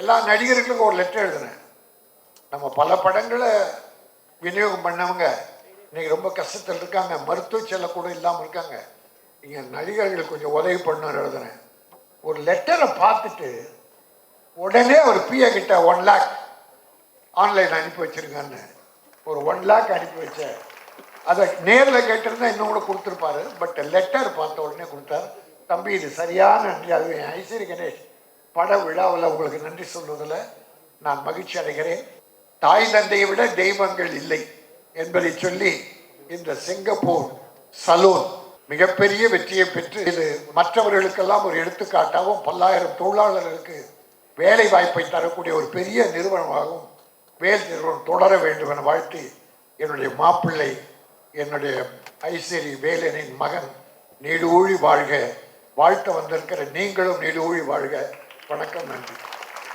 எல்லா நடிகர்களுக்கும் ஒரு லெட்டர் எழுதுனேன். நம்ம பல படங்களை விநியோகம் பண்ணவங்க இன்னைக்கு ரொம்ப கஷ்டத்தில் இருக்காங்க, மருத்துவ செல்ல கூட இல்லாமல் இருக்காங்க. இங்கே நடிகர்கள் கொஞ்சம் உதவி பண்ண எழுதுனேன். ஒரு லெட்டரை பார்த்துட்டு உடனே ஒரு பிஏ கிட்ட 1 லேக் ஆன்லைன் அனுப்பி வச்சிருக்கான்னு ஒரு 1 லேக் அனுப்பி வச்சேன். அதை நேரில் கேட்டிருந்தா இன்னும் கூட கொடுத்துருப்பாரு. பட் லெட்டர் பார்த்த உடனே கொடுத்தார். தம்பி, இது சரியான நன்றி. அது ஐஸ்வரி கணேஷ் பட விழாவில் உங்களுக்கு நன்றி சொல்வதில் நான் மகிழ்ச்சி அடைகிறேன். தாய் தந்தையை விட தெய்வங்கள் இல்லை என்பதை சொல்லி இந்த சிங்கப்பூர் சலூன் மிகப்பெரிய வெற்றியை பெற்று இது மற்றவர்களுக்கெல்லாம் ஒரு எடுத்துக்காட்டாகவும் பல்லாயிரம் தொழிலாளர்களுக்கு வேலை வாய்ப்பை தரக்கூடிய ஒரு பெரிய நிறுவனமாகவும் வேல் நிறுவனம் தொடர வேண்டும் என வாழ்த்தி, என்னுடைய மாப்பிள்ளை என்னுடைய ஐஸ்வரி வேலனின் மகன் நீடூழி வாழ்க, வாழ்த்த வந்திருக்கிற நீங்களும் நீடூழி வாழ்க. வணக்கம், நன்றி.